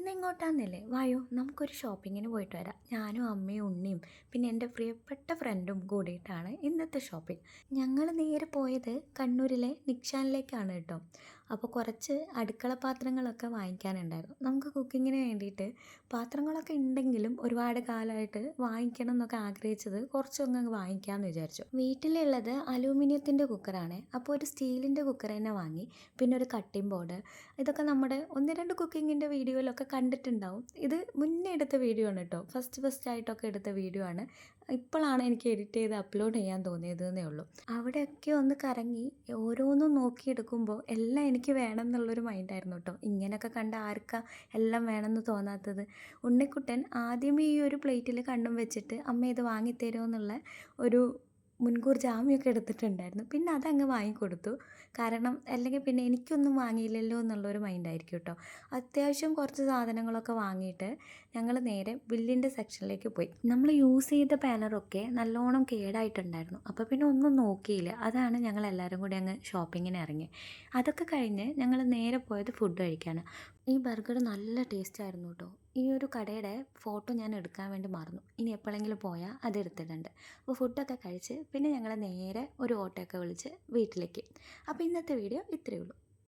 ഇന്നെങ്ങോട്ടാന്നല്ലേ വായോ നമുക്കൊരു ഷോപ്പിങ്ങിന് പോയിട്ട് വരാം. ഞാനും അമ്മയും ഉണ്ണിയും പിന്നെ എൻ്റെ പ്രിയപ്പെട്ട ഫ്രണ്ടും കൂടിയിട്ടാണ് ഇന്നത്തെ ഷോപ്പിംഗ്. ഞങ്ങൾ നേരെ പോയത് കണ്ണൂരിലെ നിക്ഷാനിലേക്കാണ് കേട്ടോ. അപ്പോൾ കുറച്ച് അടുക്കള പാത്രങ്ങളൊക്കെ വാങ്ങിക്കാനുണ്ടായിരുന്നു. നമുക്ക് കുക്കിങ്ങിന് വേണ്ടിയിട്ട് പാത്രങ്ങളൊക്കെ ഉണ്ടെങ്കിലും ഒരുപാട് കാലമായിട്ട് വാങ്ങിക്കണം എന്നൊക്കെ ആഗ്രഹിച്ചത് കുറച്ചൊന്ന് അങ്ങ് വാങ്ങിക്കാമെന്ന് വിചാരിച്ചു. വീട്ടിലുള്ളത് അലൂമിനിയത്തിൻ്റെ കുക്കറാണ്. അപ്പോൾ ഒരു സ്റ്റീലിൻ്റെ കുക്കർ തന്നെ വാങ്ങി. പിന്നെ ഒരു കട്ടിംഗ് ബോർഡ്. ഇതൊക്കെ നമ്മുടെ ഒന്ന് രണ്ട് കുക്കിങ്ങിൻ്റെ വീഡിയോയിലൊക്കെ കണ്ടിട്ടുണ്ടാവും. ഇത് മുന്നേ എടുത്ത വീഡിയോ ആണ് കേട്ടോ. ഫസ്റ്റ് ആയിട്ടൊക്കെ എടുത്ത വീഡിയോ ആണ്. ഇപ്പോഴാണ് എനിക്ക് എഡിറ്റ് ചെയ്ത് അപ്ലോഡ് ചെയ്യാൻ തോന്നിയതെന്നേ ഉള്ളൂ. അവിടെയൊക്കെ ഒന്ന് കറങ്ങി ഓരോന്നും നോക്കിയെടുക്കുമ്പോൾ എല്ലാം എനിക്ക് വേണം എന്നുള്ളൊരു മൈൻഡായിരുന്നു കേട്ടോ. ഇങ്ങനെയൊക്കെ കണ്ട ആർക്കാ എല്ലാം വേണമെന്ന് തോന്നാത്തത്. ഉണ്ണിക്കുട്ടൻ ആദ്യമേ ഈ ഒരു പ്ലേറ്റിൽ കണ്ണും വെച്ചിട്ട് അമ്മ ഇത് വാങ്ങിത്തരുമോ എന്നുള്ള ഒരു മുൻകൂർ ജാമ്യമൊക്കെ എടുത്തിട്ടുണ്ടായിരുന്നു. പിന്നെ അതങ്ങ് വാങ്ങിക്കൊടുത്തു. കാരണം അല്ലെങ്കിൽ പിന്നെ എനിക്കൊന്നും വാങ്ങിയില്ലല്ലോ എന്നുള്ളൊരു മൈൻഡായിരിക്കും കേട്ടോ. അത്യാവശ്യം കുറച്ച് സാധനങ്ങളൊക്കെ വാങ്ങിയിട്ട് ഞങ്ങൾ നേരെ ബില്ലിൻ്റെ സെക്ഷനിലേക്ക് പോയി. നമ്മൾ യൂസ് ചെയ്ത പാനറൊക്കെ നല്ലോണം കേടായിട്ടുണ്ടായിരുന്നു. അപ്പോൾ പിന്നെ ഒന്നും നോക്കിയില്ല. അതാണ് ഞങ്ങൾ എല്ലാവരും കൂടി അങ്ങ് ഷോപ്പിങ്ങിന് ഇറങ്ങി. അതൊക്കെ കഴിഞ്ഞ് ഞങ്ങൾ നേരെ പോയത് ഫുഡ് കഴിക്കാനാണ്. ഈ ബർഗർ നല്ല ടേസ്റ്റ് ആയിരുന്നു കേട്ടോ. ഈ ഒരു കടയുടെ ഫോട്ടോ ഞാൻ എടുക്കാൻ വേണ്ടി മറന്നു. ഇനി എപ്പോഴെങ്കിലും പോയാൽ അതെടുത്തിട്ടുണ്ട്. അപ്പോൾ ഫുഡൊക്കെ കഴിച്ച് പിന്നെ ഞങ്ങൾ നേരെ ഒരു ഓട്ടോയൊക്കെ വിളിച്ച് വീട്ടിലേക്ക്. അപ്പോൾ ഇന്നത്തെ വീഡിയോ ഇത്രയേ ഉള്ളൂ.